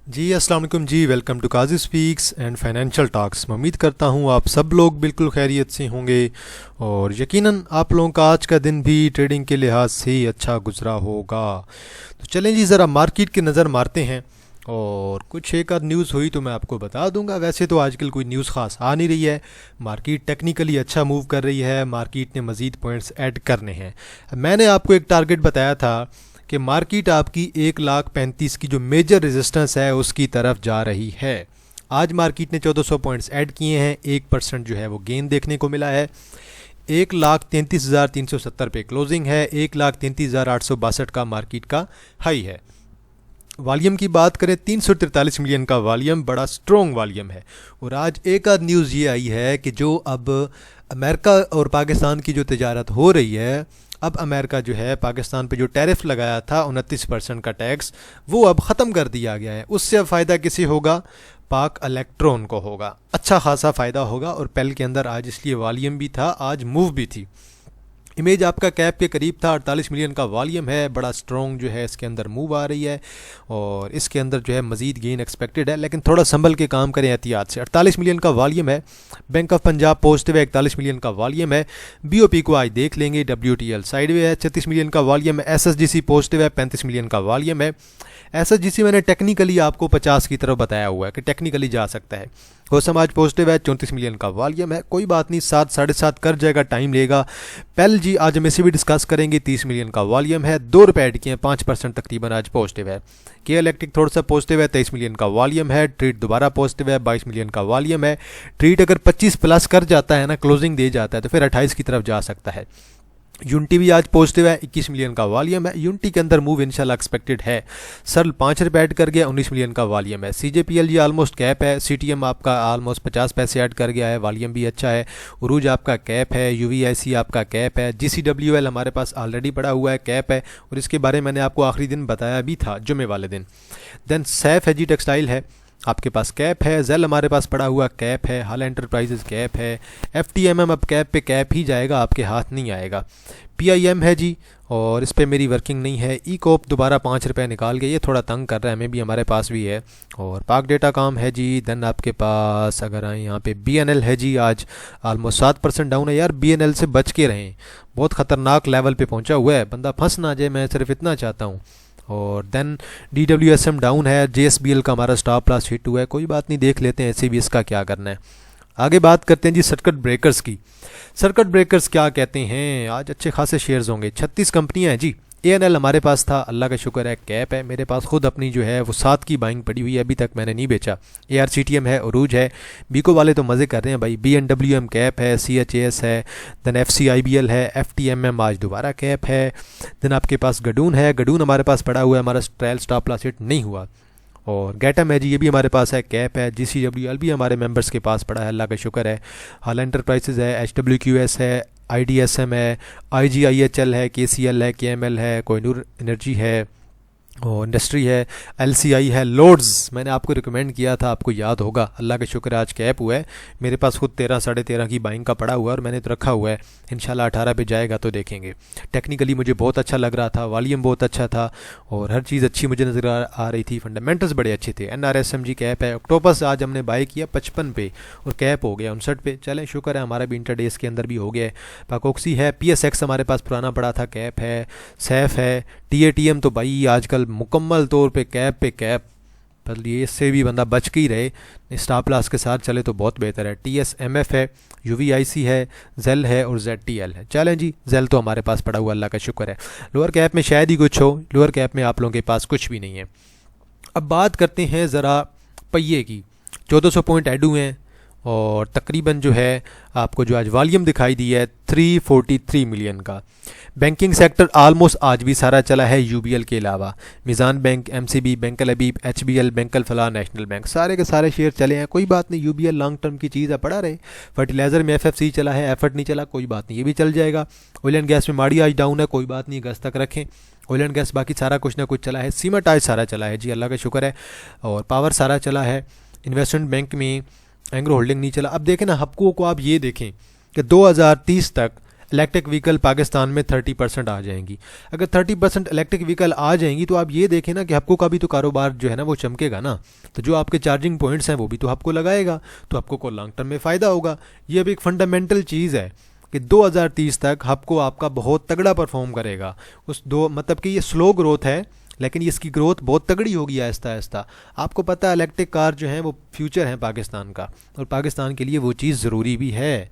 जी अस्सलाम वालेकुम जी। Welcome to Qazi speaks and financial talks. मैं उम्मीद करता हूँ आप सब लोग बिल्कुल खैरियत से होंगे और यकीनन आप लोगों का आज का दिन भी ट्रेडिंग के लिहाज से अच्छा गुजरा होगा। तो चलें जी, ज़रा मार्केट की नज़र मारते हैं और कुछ एक आध न्यूज़ हुई तो मैं आपको बता दूंगा। वैसे तो आजकल कोई न्यूज़ ख़ास आ नहीं रही है। मार्केट टेक्निकली अच्छा मूव कर रही है, मार्केट ने मज़ीद पॉइंट्स ऐड करने हैं। मैंने आपको एक टारगेट बताया था कि मार्केट आपकी 1,35,000 की जो मेजर रेजिस्टेंस है उसकी तरफ जा रही है। आज मार्केट ने 1400 पॉइंट्स ऐड किए हैं, 1% जो है वो गेन देखने को मिला है। 1,33,370 पे क्लोजिंग है, 1,33,862 का मार्केट का हाई है। वॉल्यूम की बात करें 343 मिलियन का वॉल्यूम, बड़ा स्ट्रॉन्ग वॉल्यूम है। और आज एक आध न्यूज़ ये आई है कि जो अब अमेरिका और पाकिस्तान की जो तिजारत हो रही है, अब अमेरिका जो है पाकिस्तान पे जो टैरिफ लगाया था 29% का टैक्स, वो अब ख़त्म कर दिया गया है। उससे अब फ़ायदा किसे होगा? पाक इलेक्ट्रॉन को होगा, अच्छा खासा फ़ायदा होगा। और पेल के अंदर आज इसलिए वॉल्यूम भी था, आज मूव भी थी। इमेज आपका कैप के करीब था, 48 मिलियन का वॉल्यूम है, बड़ा स्ट्रॉन्ग जो है इसके अंदर मूव आ रही है और इसके अंदर जो है मज़ीद गेन एक्सपेक्टेड है, लेकिन थोड़ा संभल के काम करें एहतियात से। 48 मिलियन का वॉल्यूम है। बैंक ऑफ पंजाब पॉजिटिव है, 41 मिलियन का वॉल्यूम है। बीओपी को आज देख लेंगे, WTL साइडवे है, 36 मिलियन का वॉल्यूम है। SSGC पॉजिटिव है, 35 मिलियन का वॉल्यूम है। SSGC मैंने टेक्निकली आपको 50 की तरफ बताया हुआ है कि टेक्निकली जा सकता है। होसम आज पॉजिटिव है, 34 मिलियन का वॉल्यूम है। कोई बात नहीं, 7 साढ़े 7 कर जाएगा, टाइम लेगा। पेल जी आज हम इसे भी डिस्कस करेंगे, 30 मिलियन का वॉल्यूम है, 2 रुपये ऐड किए हैं, 5% तकरीबन आज पॉजिटिव है। के इलेक्ट्रिक थोड़ा सा पॉजिटिव है, 23 मिलियन का वॉल्यूम है। ट्रीट दोबारा पॉजिटिव है, 22 मिलियन का वॉल्यूम है। ट्रीट अगर 25 प्लस कर जाता है ना, क्लोजिंग दे जाता है, तो फिर 28 की तरफ जा सकता है। यूनिटी भी आज पॉजिटिव है, 21 मिलियन का वॉल्यूम है। यूनिटी के अंदर मूव इंशाल्लाह एक्सपेक्टेड है। सर्ल 5 रुपये ऐड कर गया, 19 मिलियन का वॉल्यूम है। CJPL जी ऑलमोस्ट कैप है। CTM आपका ऑलमोस्ट 50 पैसे ऐड कर गया है, वॉल्यूम भी अच्छा है। उरूज आपका कैप है। UVIC आपका कैप है। GCWL हमारे पास ऑलरेडी पड़ा हुआ है, कैप है, और इसके बारे में मैंने आपको आखिरी दिन बताया भी था, जुमे वाले दिन। देन सैफ है जी, टेक्सटाइल है, आपके पास कैप है। जेल हमारे पास पड़ा हुआ कैप है। हाल एंटरप्राइजेज कैप है। FTMM अब कैप पे कैप ही जाएगा, आपके हाथ नहीं आएगा। PIM है जी, और इस पर मेरी वर्किंग नहीं है। ECOP दोबारा 5 रुपये निकाल के, ये थोड़ा तंग कर रहा है, हमें भी, हमारे पास भी है। और पाक डेटा काम है जी। देन आपके पास अगर आए यहाँ पे BNL है जी, आज ऑलमोस्ट 7% डाउन है। यार BNL से बच के रहें, बहुत ख़तरनाक लेवल पे पहुँचा हुआ है, बंदा फंस ना जाए, मैं सिर्फ इतना चाहता हूँ। और देन DWSM डाउन है। JSBL का हमारा स्टॉप लॉस हिट हुआ है, कोई बात नहीं, देख लेते हैं ऐसे भी इसका क्या करना है। आगे बात करते हैं जी सर्किट ब्रेकर्स की। सर्किट ब्रेकर्स क्या कहते हैं, आज अच्छे खासे शेयर्स होंगे। 36 कंपनियां हैं जी। ANL हमारे पास था, अल्लाह का शुक्र है कैप है। मेरे पास खुद अपनी जो है वो 7 की बाइंग पड़ी हुई है, अभी तक मैंने नहीं बेचा। ARCTM है, उरूज है। बीको वाले तो मज़े कर रहे हैं भाई। BNWM कैप है, CHAS है। देन FCIBL है। FTMM आज दोबारा कैप है। देन आपके पास गडून है, गडून हमारे पास पड़ा हुआ है, हमारा ट्रायल स्टॉप लॉस हिट नहीं हुआ। और गैटम है जी, ये भी हमारे पास है, कैप है। GCWL भी हमारे मेंबर्स के पास पड़ा है, अल्लाह का शुक्र है। हाल एंटरप्राइजेज है, HWQS है, IDSM है, IGIHL है, KCL है, KML है, कोहिनूर एनर्जी है, और इंडस्ट्री है, LCI है। लोड्स मैंने आपको रिकमेंड किया था, आपको याद होगा, अल्लाह का शुक्र आज कैप हुआ है। मेरे पास खुद 13 साढ़े 13 की बाइंग का पड़ा हुआ है और मैंने तो रखा हुआ है, इंशाल्लाह 18 पे जाएगा तो देखेंगे। टेक्निकली मुझे बहुत अच्छा लग रहा था, वॉल्यूम बहुत अच्छा था और हर चीज़ अच्छी मुझे नज़र आ रही थी, फंडामेंटल्स बड़े अच्छे थे। NRSMG कैप है। ऑक्टोपस आज हमने बाय किया 55 पे और कैप हो गया 59 पे। चलें शुक्र है, हमारा भी इंटरडेज के अंदर भी हो गया है। पाकोक्सी है। PSX हमारे पास पुराना पड़ा था, कैप है। सैफ है। TATM तो भाई आजकल मुकम्मल तौर पे कैप, पर ये इससे भी बंदा बच के ही रहे, स्टॉप लॉस के साथ चले तो बहुत बेहतर है। TSMF है। UVIC है। जेल है और ZTL है। चलें जी, जेल तो हमारे पास पड़ा हुआ, अल्लाह का शुक्र है। लोअर कैप में शायद ही कुछ हो, लोअर कैप में आप लोगों के पास कुछ भी नहीं है। अब बात करते हैं ज़रा पहिए की। 1400 पॉइंट ऐड हुए हैं और तकरीबन जो है आपको जो आज वॉल्यूम दिखाई दी है 343 मिलियन का। बैंकिंग सेक्टर आलमोस्ट आज भी सारा चला है, UBL के अलावा। मिज़ान बैंक, MCB, बैंक अल हबीब, HBL, बैंक अल फलाह, नेशनल बैंक, सारे के सारे शेयर चले हैं। कोई बात नहीं, UBL लॉन्ग टर्म की चीज़ है, पड़ा रहे। फर्टिलाइज़र में FFC चला है, एफर्ट नहीं चला, कोई बात नहीं, ये भी चल जाएगा। ऑयल एंड गैस में माड़ी आज डाउन है, कोई बात नहीं, अगस्त तक रखें। ऑयल एंड गैस बाकी सारा कुछ ना कुछ चला है। सीमेंट आज सारा चला है जी, अल्लाह का शुक्र है। और पावर सारा चला है। इन्वेस्टमेंट बैंक में एंग्रो होल्डिंग नहीं चला। अब देखें ना, हपको को आप ये देखें कि 2030 तक इलेक्ट्रिक व्हीकल पाकिस्तान में 30% आ जाएंगी। अगर 30% इलेक्ट्रिक व्हीकल आ जाएंगी तो आप ये देखें ना कि आपको का भी तो कारोबार जो है ना वो चमकेगा ना, तो जो आपके चार्जिंग पॉइंट्स हैं वो भी तो आपको लगाएगा, तो आपको को लॉन्ग टर्म में फ़ायदा होगा। ये अब एक फंडामेंटल चीज़ है कि 2030 तक हबको आपका बहुत तगड़ा परफॉर्म करेगा। उस दो मतलब कि ये स्लो ग्रोथ है लेकिन इसकी ग्रोथ बहुत तगड़ी होगी आहिस्ता आहिस्ता। आपको पता है इलेक्ट्रिक कार जो है वो फ्यूचर है पाकिस्तान का, और पाकिस्तान के लिए वो चीज़ ज़रूरी भी है।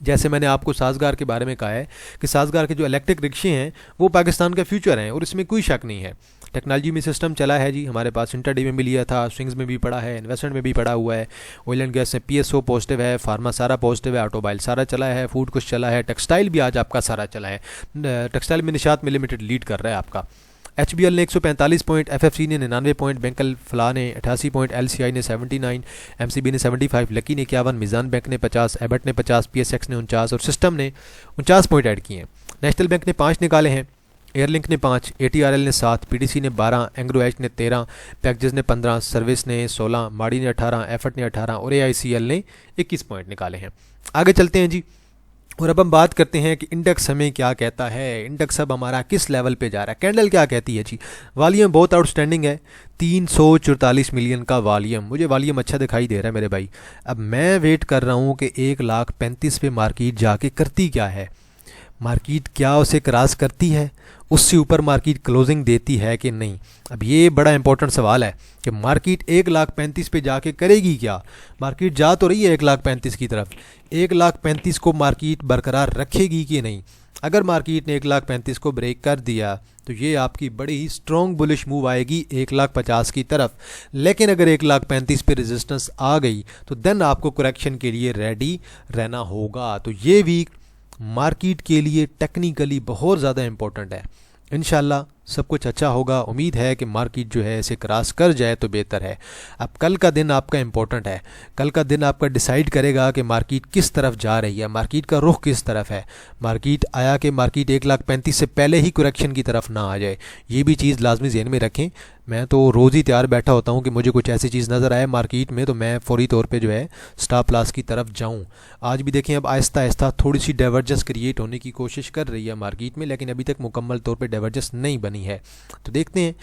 जैसे मैंने आपको साजगार के बारे में कहा है कि साजगार के जो इलेक्ट्रिक रिक्शे हैं वो पाकिस्तान का फ्यूचर हैं, और इसमें कोई शक नहीं है। टेक्नोलॉजी में सिस्टम चला है जी, हमारे पास इंटरडे में भी लिया था, स्विंग्स में भी पड़ा है, इन्वेस्टमेंट में भी पड़ा हुआ है, ऑयल एंड गैस में PSO पॉजिटिव है, फार्मा सारा पॉजिटिव है, ऑटोमोबाइल सारा चला है, फूड कुछ चला है, टेक्सटाइल भी आज आपका सारा चला है। टेक्सटाइल में निशात लिमिटेड लीड कर रहा है आपका। HBL ने 145 पॉइंट, FFC ने 99 पॉइंट, बैंकल फला ने 88 पॉइंट, LCI ने 79, MCB ने 75, लकी ने 51, मिज़ान बैंक ने 50, एबट ने 50, PSX ने 49 और सिस्टम ने 49 पॉइंट ऐड किए हैं। नेशनल बैंक ने 5 निकाले हैं, एयरलिंक ने 5, ATRL ने 7, PDC ने 12, एंग्रो एच ने 13, पैकेजेस ने 15, सर्विस ने 16, माड़ी ने 18, एफर्ट ने 18 और AICL ने 21 पॉइंट निकाले हैं। आगे चलते हैं जी, और अब हम बात करते हैं कि इंडेक्स हमें क्या कहता है, इंडेक्स अब हमारा किस लेवल पे जा रहा है। कैंडल क्या कहती है जी, वॉल्यूम बहुत आउटस्टैंडिंग है, 344 मिलियन का वॉल्यूम, मुझे वॉल्यूम अच्छा दिखाई दे रहा है मेरे भाई। अब मैं वेट कर रहा हूँ कि 1,35,000 पे मार्केट जाके करती क्या है, मार्केट क्या उसे क्रॉस करती है, उससे ऊपर मार्केट क्लोजिंग देती है कि नहीं। अब ये बड़ा इंपॉर्टेंट सवाल है कि मार्केट 1,35,000 पे जाके करेगी क्या। मार्केट जा तो रही है 1,35,000 की तरफ, 1,35,000 को मार्केट बरकरार रखेगी कि नहीं। अगर मार्केट ने 1,35,000 को ब्रेक कर दिया तो ये आपकी बड़ी ही स्ट्रॉन्ग बुलिश मूव आएगी 1,50,000 की तरफ। लेकिन अगर 1,35,000 पे रेजिस्टेंस आ गई तो देन आपको करेक्शन के लिए रेडी रहना होगा। तो ये वीक मार्केट के लिए टेक्निकली बहुत ज़्यादा इंपॉर्टेंट है। इंशाल्लाह सब कुछ अच्छा होगा। उम्मीद है कि मार्केट जो है इसे क्रॉस कर जाए तो बेहतर है। अब कल का दिन आपका इंपॉर्टेंट है, कल का दिन आपका डिसाइड करेगा कि मार्केट किस तरफ जा रही है, मार्केट का रुख किस तरफ है। मार्केट आया कि मार्केट 1,35,000 से पहले ही करेक्शन की तरफ ना आ जाए, ये भी चीज़ लाजमी ज़हन में रखें। मैं तो रोज़ ही तैयार बैठा होता हूँ कि मुझे कुछ ऐसी चीज़ नज़र आए मार्केट में तो मैं फौरी तौर पे जो है स्टॉप लॉस की तरफ जाऊँ। आज भी देखें अब आहिस्ता आहिस्ता थोड़ी सी डाइवर्जेंस क्रिएट होने की कोशिश कर रही है मार्केट में, लेकिन अभी तक मुकम्मल तौर पे डाइवर्जेंस नहीं बनी है। तो देखते हैं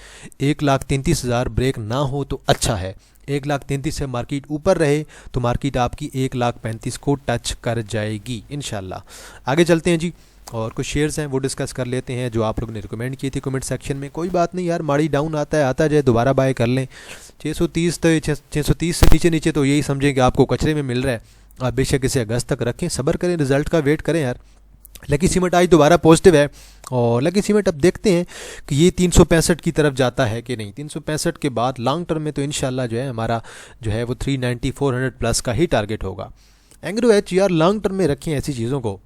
1,33,000 ब्रेक ना हो तो अच्छा है, 1,33,000 से मार्केट ऊपर रहे तो मार्केट आपकी 1,35,000 को टच कर जाएगी इंशाल्लाह। आगे चलते हैं जी, और कुछ शेयर्स हैं वो डिस्कस कर लेते हैं जो आप लोग ने रिकमेंड किए थे कमेंट सेक्शन में। कोई बात नहीं यार, माड़ी डाउन आता है, आता जाए, दोबारा बाय कर लें। 630 तो 630 से नीचे नीचे तो यही समझें कि आपको कचरे में मिल रहा है। आप बेशक इसे अगस्त तक रखें, सब्र करें, रिजल्ट का वेट करें यार। लकी सीमेंट आज दोबारा पॉजिटिव है, और लकी सीमेंट अब देखते हैं कि ये 365 की तरफ जाता है कि नहीं। 365 के बाद लॉन्ग टर्म में तो इंशाल्लाह जो है हमारा जो है वो 390 400 प्लस का ही टारगेट होगा। एंग्रो एच यार लॉन्ग टर्म में रखें ऐसी चीज़ों को।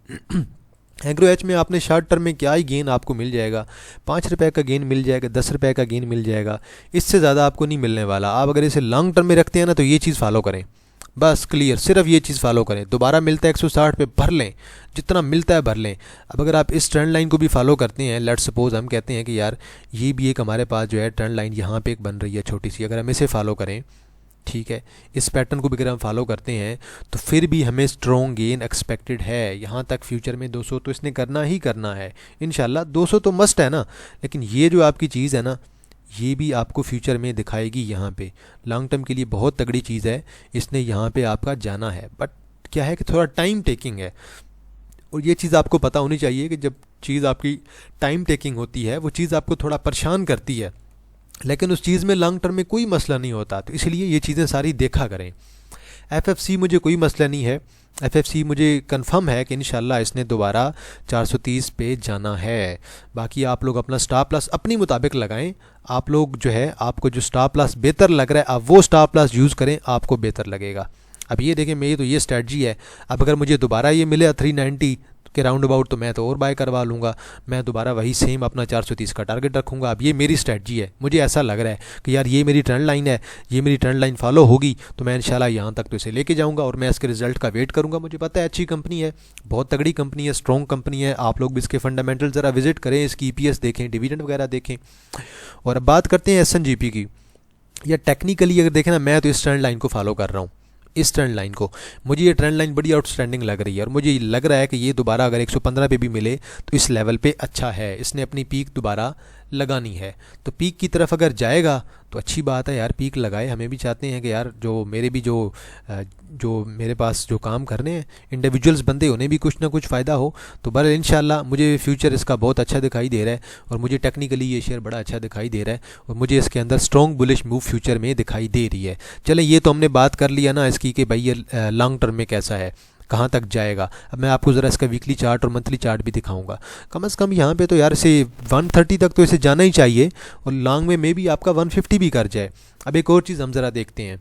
एग्रो एच में आपने शॉर्ट टर्म में क्या ही गेन आपको मिल जाएगा, 5 रुपये का गेन मिल जाएगा, 10 रुपये का गेन मिल जाएगा, इससे ज़्यादा आपको नहीं मिलने वाला। आप अगर इसे लॉन्ग टर्म में रखते हैं ना तो ये चीज़ फॉलो करें, बस क्लियर, सिर्फ ये चीज़ फॉलो करें। दोबारा मिलता है 160 पे भर लें, जितना मिलता है भर लें। अब अगर आप इस ट्रेंड लाइन को भी फॉलो करते हैं, लेट्स सपोज हम कहते हैं कि यार ये भी एक हमारे पास जो है ट्रेंड लाइन यहाँ पे एक बन रही है छोटी सी, अगर हम इसे फॉलो करें, ठीक है, इस पैटर्न को भी अगर हम फॉलो करते हैं तो फिर भी हमें स्ट्रॉन्ग गेन एक्सपेक्टेड है। यहाँ तक फ्यूचर में 200 तो इसने करना ही करना है इंशाल्लाह, 200 तो मस्ट है ना। लेकिन ये जो आपकी चीज़ है ना, ये भी आपको फ्यूचर में दिखाएगी। यहाँ पे लॉन्ग टर्म के लिए बहुत तगड़ी चीज़ है, इसने यहाँ पे आपका जाना है। बट क्या है कि थोड़ा टाइम टेकिंग है, और ये चीज़ आपको पता होनी चाहिए कि जब चीज़ आपकी टाइम टेकिंग होती है वो चीज़ आपको थोड़ा परेशान करती है, लेकिन उस चीज़ में लॉन्ग टर्म में कोई मसला नहीं होता। तो इसलिए ये चीज़ें सारी देखा करें। FFC मुझे कोई मसला नहीं है, FFC मुझे कंफर्म है कि इंशाल्लाह इसने दोबारा 430 पे जाना है। बाकी आप लोग अपना स्टॉप लॉस अपनी मुताबिक लगाएं। आप लोग जो है आपको जो स्टॉप लॉस बेहतर लग रहा है आप वो स्टॉप लॉस यूज़ करें, आपको बेहतर लगेगा। अब ये देखें मेरी तो ये स्ट्रेटजी है। अब अगर मुझे दोबारा ये मिले 390 के राउंड अबाउट तो मैं तो और बाय करवा लूँगा, मैं दोबारा वही सेम अपना 430 का टारगेट रखूँगा। अब ये मेरी स्ट्रेटजी है, मुझे ऐसा लग रहा है कि यार ये मेरी ट्रेंड लाइन है, ये मेरी ट्रेंड लाइन फॉलो होगी तो मैं इंशाल्लाह यहाँ तक तो इसे लेके जाऊँगा और मैं इसके रिजल्ट का वेट करूँगा। मुझे पता है अच्छी कंपनी है, बहुत तगड़ी कंपनी है, स्ट्रॉन्ग कंपनी है। आप लोग भी इसके फंडामेंटल ज़रा विजिट करें, इसकी EPS देखें, डिविडेंड वगैरह देखें। और अब बात करते हैं SNGP की। या टेक्निकली अगर देखें ना, मैं तो इस ट्रेंड लाइन को फॉलो कर रहा हूँ, इस ट्रेंड लाइन को। मुझे ये ट्रेंड लाइन बड़ी आउटस्टैंडिंग लग रही है और मुझे लग रहा है कि ये दोबारा अगर 115 पे भी मिले तो इस लेवल पे अच्छा है, इसने अपनी पीक दोबारा लगानी है। तो पीक की तरफ अगर जाएगा तो अच्छी बात है यार, पीक लगाए। हमें भी चाहते हैं कि यार जो मेरे भी जो मेरे पास जो काम करने हैं इंडिविजुअल्स बंदे, उन्हें भी कुछ ना कुछ फ़ायदा हो। तो बहरहाल इंशाल्लाह मुझे फ्यूचर इसका बहुत अच्छा दिखाई दे रहा है और मुझे टेक्निकली ये शेयर बड़ा अच्छा दिखाई दे रहा है और मुझे इसके अंदर स्ट्रॉन्ग बुलिश मूव फ्यूचर में दिखाई दे रही है। चलें, ये तो हमने बात कर लिया ना इसकी कि भाई ये लॉन्ग टर्म में कैसा है, कहाँ तक जाएगा। अब मैं आपको ज़रा इसका वीकली चार्ट और मंथली चार्ट भी दिखाऊंगा। कम से कम यहाँ पे तो यार इसे 130 तक तो इसे जाना ही चाहिए और लॉन्ग में भी आपका 150 भी कर जाए। अब एक और चीज़ हम ज़रा देखते हैं,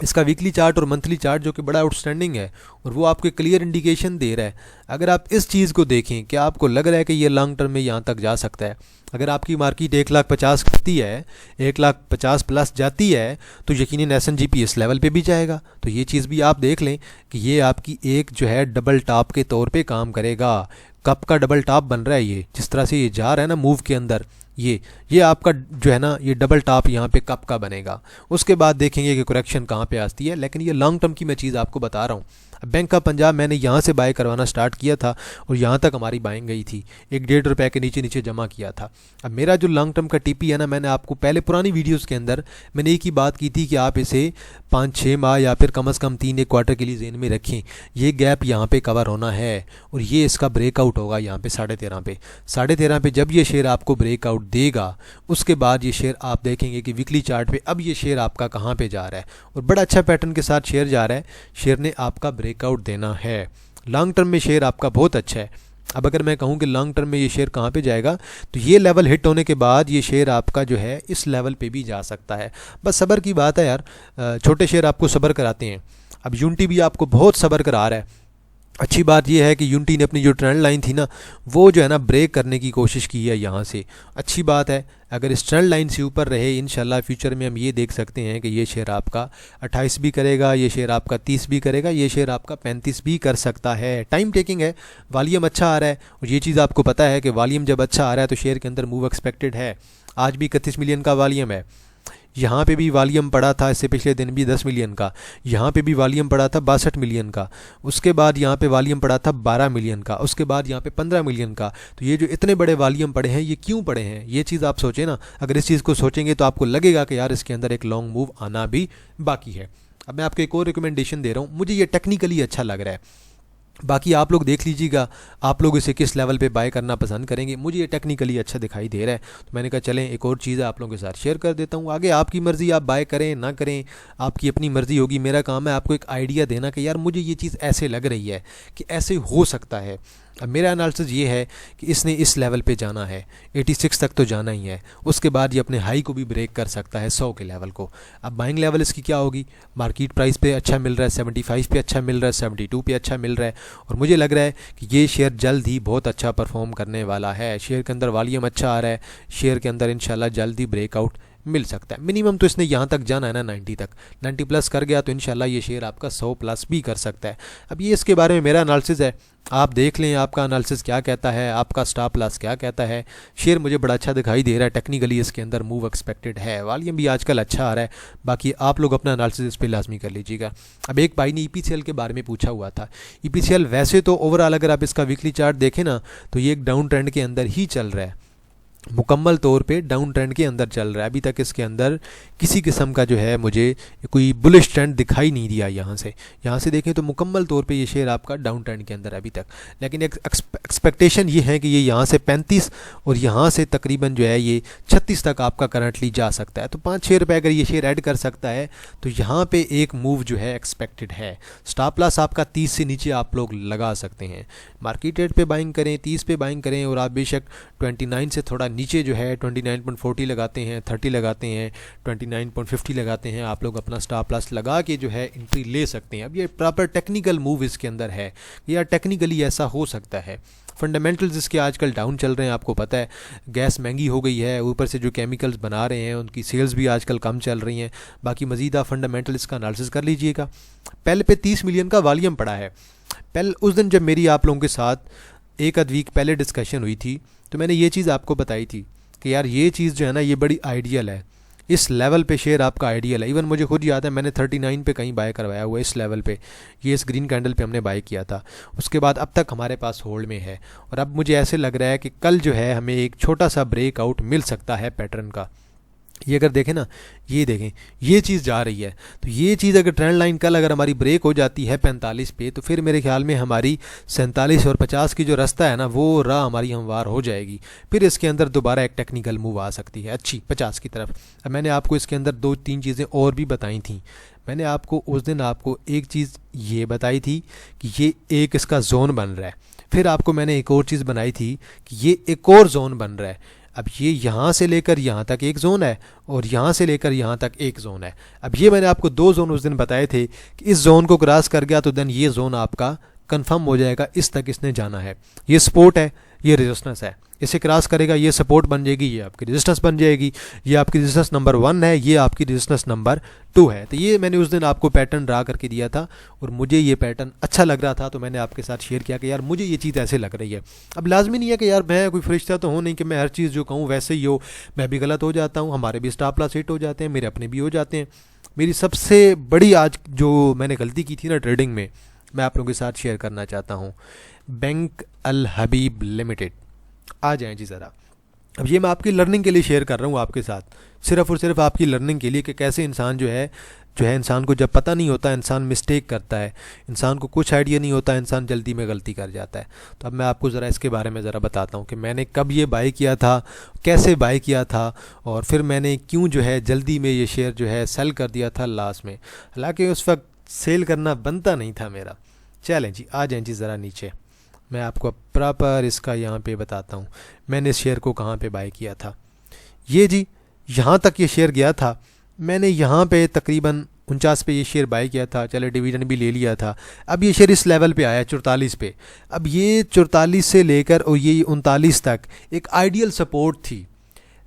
इसका वीकली चार्ट और मंथली चार्ट जो कि बड़ा आउटस्टैंडिंग है और वो आपको क्लियर इंडिकेशन दे रहा है। अगर आप इस चीज़ को देखें, क्या आपको लग रहा है कि ये लॉन्ग टर्म में यहाँ तक जा सकता है? अगर आपकी मार्केट 1,50,000 करती है, 1,50,000 प्लस जाती है, तो यकीनन S&P इस लेवल पे भी जाएगा। तो ये चीज़ भी आप देख लें कि ये आपकी एक जो है डबल टॉप के तौर पे काम करेगा। कब का डबल टॉप बन रहा है ये, जिस तरह से ये जा रहा है ना मूव के अंदर, ये आपका जो है ना ये डबल टॉप यहाँ पे कब का बनेगा। उसके बाद देखेंगे कि करेक्शन कहाँ पे आती है। लेकिन ये लॉन्ग टर्म की मैं चीज़ आपको बता रहा हूँ। बैंक ऑफ पंजाब मैंने यहाँ से बाय करवाना स्टार्ट किया था और यहाँ तक हमारी बाइंग गई थी, 1-1.5 रुपये के नीचे नीचे जमा किया था। अब मेरा जो लॉन्ग टर्म का टीपी है ना, मैंने आपको पहले पुरानी वीडियोस के अंदर मैंने एक ही बात की थी कि आप इसे 5-6 माह या फिर कम से कम 3-1 क्वार्टर के लिए जेन में रखें। ये गैप यहाँ पे कवर होना है और ये इसका ब्रेकआउट होगा यहाँ पे 13.5 पे। 13.5 पे जब ये शेयर आपको ब्रेकआउट देगा, उसके बाद ये शेयर आप देखेंगे कि वीकली चार्ट पे अब ये शेयर आपका कहाँ पे जा रहा है और बड़ा अच्छा पैटर्न के साथ शेयर जा रहा है। शेयर ने आपका ब्रेकआउट देना है। लॉन्ग टर्म में शेयर आपका बहुत अच्छा है। अब अगर मैं कहूँ कि लॉन्ग टर्म में ये शेयर कहाँ पे जाएगा, तो ये लेवल हिट होने के बाद ये शेयर आपका जो है इस लेवल पे भी जा सकता है। बस सब्र की बात है यार, छोटे शेयर आपको सब्र कराते हैं। अब यूनिटी भी आपको बहुत सब्र करा रहा है। अच्छी बात यह है कि यूनिटी ने अपनी जो ट्रेंड लाइन थी ना, वो जो है ना ब्रेक करने की कोशिश की है यहाँ से। अच्छी बात है, अगर इस ट्रेंड लाइन से ऊपर रहे इंशाल्लाह फ्यूचर में हम ये देख सकते हैं कि ये शेयर आपका 28 भी करेगा, ये शेयर आपका 30 भी करेगा, ये शेयर आपका 35 भी कर सकता है। टाइम टेकिंग है, वॉल्यूम अच्छा आ रहा है और ये चीज़ आपको पता है कि वॉल्यूम जब अच्छा आ रहा है तो शेयर के अंदर मूव एक्सपेक्टेड है। आज भी 31 मिलियन का वॉल्यूम है। यहाँ पे भी वॉल्यूम पड़ा था, इससे पिछले दिन भी 10 मिलियन का। यहाँ पे भी वॉल्यूम पड़ा था 62 मिलियन का। उसके बाद यहाँ पे वॉल्यूम पड़ा था 12 मिलियन का। उसके बाद यहाँ पे 15 मिलियन का। तो ये जो इतने बड़े वॉल्यूम पड़े हैं, ये क्यों पड़े हैं? ये चीज़ आप सोचें ना। अगर इस चीज़ को सोचेंगे तो आपको लगेगा कि यार इसके अंदर एक लॉन्ग मूव आना भी बाकी है। अब मैं आपको एक और रिकमेंडेशन दे रहा हूँ, मुझे ये टेक्निकली अच्छा लग रहा है। बाकी आप लोग देख लीजिएगा, आप लोग इसे किस लेवल पे बाय करना पसंद करेंगे। मुझे ये टेक्निकली अच्छा दिखाई दे रहा है, तो मैंने कहा चलें एक और चीज़ आप लोगों के साथ शेयर कर देता हूँ। आगे आपकी मर्ज़ी, आप बाय करें ना करें, आपकी अपनी मर्ज़ी होगी। मेरा काम है आपको एक आइडिया देना कि यार मुझे ये चीज़ ऐसे लग रही है कि ऐसे हो सकता है। अब मेरा एनालिसिस ये है कि इसने इस लेवल पे जाना है, 86 तक तो जाना ही है। उसके बाद ये अपने हाई को भी ब्रेक कर सकता है, 100 के लेवल को। अब बाइंग लेवल इसकी क्या होगी? मार्केट प्राइस पे अच्छा मिल रहा है, 75 पे अच्छा मिल रहा है, 72 पे अच्छा मिल रहा है और मुझे लग रहा है कि ये शेयर जल्द ही बहुत अच्छा परफॉर्म करने वाला है। शेयर के अंदर वॉल्यूम अच्छा आ रहा है, शेयर के अंदर इंशाल्लाह जल्द ही ब्रेकआउट मिल सकता है। मिनिमम तो इसने यहाँ तक जाना है ना 90 तक, 90 प्लस कर गया तो इंशाल्लाह ये शेयर आपका 100 प्लस भी कर सकता है। अब ये इसके बारे में मेरा एनालिसिस है, आप देख लें आपका एनालिसिस क्या कहता है, आपका स्टॉप लॉस क्या कहता है। शेयर मुझे बड़ा अच्छा दिखाई दे रहा है, टेक्निकली इसके अंदर मूव एक्सपेक्टेड है, वॉल्यूम भी आजकल अच्छा आ रहा है। बाकी आप लोग अपना एनालिसिस इस पर लाजमी कर लीजिएगा। अब एक भाई ने EPCL के बारे में पूछा हुआ था। EPCL वैसे तो ओवरऑल अगर आप इसका वीकली चार्ट देखें ना, तो ये एक डाउन ट्रेंड के अंदर ही चल रहा है, मुकम्मल तौर पे डाउन ट्रेंड के अंदर चल रहा है। अभी तक इसके अंदर किसी किस्म का जो है मुझे कोई बुलिश ट्रेंड दिखाई नहीं दिया। यहाँ से देखें तो मुकम्मल तौर पे ये शेयर आपका डाउन ट्रेंड के अंदर अभी तक। लेकिन एक एक्सपेक्टेशन ये है कि ये यहाँ से 35 और यहाँ से तकरीबन जो है ये 36 तक आपका करंटली जा सकता है। तो 5-6 रुपये अगर ये शेयर ऐड कर सकता है तो यहाँ पे एक मूव जो है एक्सपेक्टेड है। स्टॉप लॉस आपका 30 से नीचे आप लोग लगा सकते हैं। मार्केट रेट पे बाइंग करें, 30 पे बाइंग करें और आप बेशक 29 से थोड़ा नीचे जो है 29.40 लगाते हैं, 30 लगाते हैं, 29.50 लगाते हैं, आप लोग अपना स्टॉप लॉस लगा के जो है एंट्री ले सकते हैं। अब ये प्रॉपर टेक्निकल मूव इसके अंदर है, या टेक्निकली ऐसा हो सकता है। फंडामेंटल्स इसके आजकल डाउन चल रहे हैं, आपको पता है गैस महंगी हो गई है, ऊपर से जो केमिकल्स बना रहे हैं उनकी सेल्स भी आजकल कम चल रही हैं। बाकी मज़ीद आप फंडामेंटल इसका एनालिसिस कर लीजिएगा। पहले पे 30 मिलियन का वॉल्यूम पड़ा है। पहले उस दिन जब मेरी आप लोगों के साथ एक आध वीक पहले डिस्कशन हुई थी तो मैंने ये चीज़ आपको बताई थी कि यार ये चीज़ जो है ना ये बड़ी आइडियल है, इस लेवल पे शेयर आपका आइडियल है। इवन मुझे खुद याद है मैंने 39 पे कहीं बाय करवाया हुआ है इस लेवल पे, ये इस ग्रीन कैंडल पे हमने बाय किया था। उसके बाद अब तक हमारे पास होल्ड में है और अब मुझे ऐसे लग रहा है कि कल जो है हमें एक छोटा सा ब्रेकआउट मिल सकता है पैटर्न का। ये अगर देखें ना, ये देखें ये चीज़ जा रही है, तो ये चीज़ अगर ट्रेंड लाइन कल अगर हमारी ब्रेक हो जाती है 45 पे, तो फिर मेरे ख्याल में हमारी 47 और 50 की जो रास्ता है ना वो राह हमारी हमवार हो जाएगी। फिर इसके अंदर दोबारा एक टेक्निकल मूव आ सकती है अच्छी 50 की तरफ। अब मैंने आपको इसके अंदर 2-3 चीज़ें और भी बताई थी। मैंने आपको उस दिन आपको एक चीज़ ये बताई थी कि ये एक इसका जोन बन रहा है, फिर आपको मैंने एक और चीज़ बनाई थी कि ये एक और जोन बन रहा है। अब ये यहाँ से लेकर यहाँ तक एक ज़ोन है और यहाँ से लेकर यहाँ तक एक ज़ोन है। अब ये मैंने आपको 2 ज़ोन उस दिन बताए थे कि इस ज़ोन को क्रॉस कर गया तो देन ये ज़ोन आपका कंफर्म हो जाएगा, इस तक इसने जाना है। ये सपोर्ट है, ये रेजिस्टेंस है, इसे क्रॉस करेगा ये सपोर्ट बन जाएगी, ये आपकी रेजिस्टेंस बन जाएगी। ये आपकी रेजिस्टेंस नंबर 1 है, ये आपकी रेजिस्टेंस नंबर 2 है। तो ये मैंने उस दिन आपको पैटर्न ड्रा करके दिया था और मुझे ये पैटर्न अच्छा लग रहा था, तो मैंने आपके साथ शेयर किया कि यार मुझे ये चीज़ ऐसे लग रही है। अब लाजमी नहीं है कि यार मैं कोई फरिश्ता तो हूँ नहीं कि मैं हर चीज़ जो कहूँ वैसे ही हो, मैं भी गलत हो जाता हूँ, हमारे भी स्टॉप लॉस हिट हो जाते हैं, मेरे अपने भी हो जाते हैं। मेरी सबसे बड़ी आज जो मैंने गलती की थी ना ट्रेडिंग में, मैं आप लोगों के साथ शेयर करना चाहता हूँ। बैंक अल हबीब लिमिटेड, आ जाएं जी ज़रा। अब ये मैं आपकी लर्निंग के लिए शेयर कर रहा हूँ आपके साथ, सिर्फ़ और सिर्फ आपकी लर्निंग के लिए कि कैसे इंसान जो है इंसान को जब पता नहीं होता इंसान मिस्टेक करता है, इंसान को कुछ आइडिया नहीं होता, इंसान जल्दी में गलती कर जाता है। तो अब मैं आपको ज़रा इसके बारे में ज़रा बताता हूँ कि मैंने कब ये बाय किया था, कैसे बाय किया था और फिर मैंने क्यों जो है जल्दी में ये शेयर जो है सेल कर दिया था लास्ट में, हालांकि उस वक्त सेल करना बनता नहीं था मेरा। चलें जी, आ जाएं जी ज़रा नीचे, मैं आपको प्रॉपर इसका यहाँ पे बताता हूँ मैंने इस शेयर को कहाँ पे बाय किया था। ये जी यहाँ तक ये शेयर गया था, मैंने यहाँ पे तकरीबन 49 पे ये शेयर बाय किया था, चले डिवीडेंड भी ले लिया था। अब ये शेयर इस लेवल पे आया 44 पे। अब ये 44 से लेकर और ये 39 तक एक आइडियल सपोर्ट थी,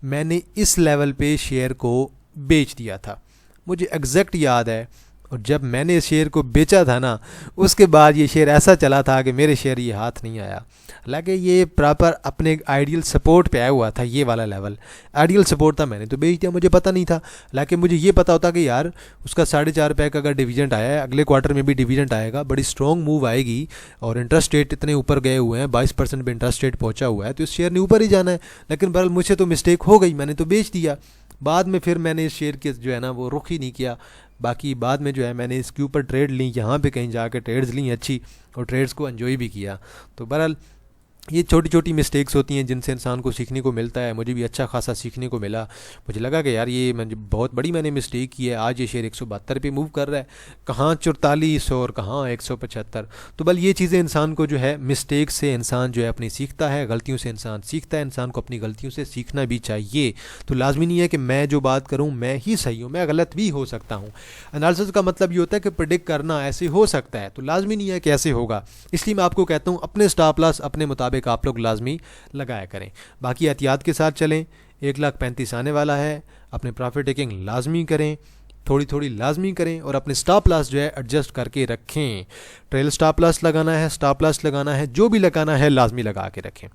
मैंने इस लेवल पे शेयर को बेच दिया था, मुझे एग्जैक्ट याद है। और जब मैंने इस शेयर को बेचा था ना, उसके बाद ये शेयर ऐसा चला था कि मेरे शेयर ये हाथ नहीं आया। हालांकि ये प्रॉपर अपने आइडियल सपोर्ट पे आया हुआ था, ये वाला लेवल आइडियल सपोर्ट था, मैंने तो बेच दिया, मुझे पता नहीं था। हालांकि मुझे ये पता होता कि यार उसका 4.5 रुपये का अगर डिविडेंड आया है, अगले क्वार्टर में भी डिविडेंड आएगा, बड़ी स्ट्रॉन्ग मूव आएगी और इंटरेस्ट रेट इतने ऊपर गए हुए हैं, 22% पे इंटरेस्ट रेट पहुँचा हुआ है, तो इस शेयर ने ऊपर ही जाना है। लेकिन बहरहाल मुझसे तो मिस्टेक हो गई, मैंने तो बेच दिया। बाद में फिर मैंने इस शेयर के जो है ना वो रुख ही नहीं किया। बाकी बाद में जो है मैंने इसके ऊपर ट्रेड ली, यहाँ पे कहीं जाकर ट्रेड्स ली अच्छी और ट्रेड्स को एंजॉय भी किया। तो बहरहाल ये छोटी छोटी मिस्टेक्स होती हैं जिनसे इंसान को सीखने को मिलता है। मुझे भी अच्छा खासा सीखने को मिला, मुझे लगा कि यार ये बहुत बड़ी मैंने मिस्टेक की है। आज ये शेयर 172 पे मूव कर रहा है, कहाँ 44 और कहाँ 175। तो बल ये चीज़ें इंसान को जो है मिस्टेक से इंसान जो है अपनी सीखता है, गलतियों से इंसान सीखता है, इंसान को अपनी गलतियों से सीखना भी चाहिए। तो लाजमी नहीं है कि मैं जो बात करूँ मैं ही सही हूँ, मैं गलत भी हो सकता हूँ। एनालिसिस का मतलब ये होता है कि प्रेडिक्ट करना ऐसे हो सकता है, तो लाजमी नहीं है कि ऐसे होगा। इसलिए मैं आपको कहता हूँ अपने स्टॉप लॉस अपने मुताबिक आप लोग लाजमी लगाया करें। बाकी एहतियात के साथ चलें, 1,35,00,000 आने वाला है, अपने प्रॉफिट टेकिंग लाजमी करें, थोड़ी थोड़ी लाजमी करें और अपने स्टॉप लॉस जो है एडजस्ट करके रखें। ट्रेल स्टॉप लॉस लगाना है, स्टॉप लॉस लगाना है, जो भी लगाना है लाजमी लगा के रखें।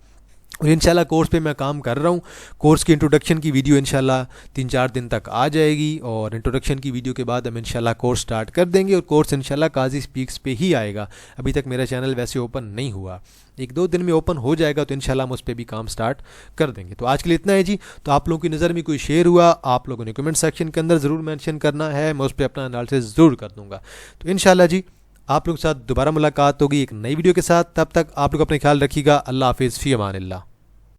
और इंशाल्लाह कोर्स पे मैं काम कर रहा हूँ। कोर्स की इंट्रोडक्शन की वीडियो इंशाल्लाह 3-4 दिन तक आ जाएगी और इंट्रोडक्शन की वीडियो के बाद हम इंशाल्लाह कोर्स स्टार्ट कर देंगे और कोर्स इंशाल्लाह काजी स्पीक्स पे ही आएगा। अभी तक मेरा चैनल वैसे ओपन नहीं हुआ, 1-2 दिन में ओपन हो जाएगा, तो इंशाल्लाह हम उस पर भी काम स्टार्ट कर देंगे। तो आज के लिए इतना है जी। तो आप लोगों की नज़र में कोई शेयर हुआ, आप लोगों ने कमेंट सेक्शन के अंदर ज़रूर मेंशन करना है, मैं उस पर अपना एनालिसिस ज़रूर कर दूँगा। तो इंशाल्लाह जी आप लोगों के साथ दोबारा मुलाकात होगी एक नई वीडियो के साथ। तब तक आप लोग अपने ख्याल रखिएगा। अल्लाह हाफिज़, फ़ी अमानिल्लाह।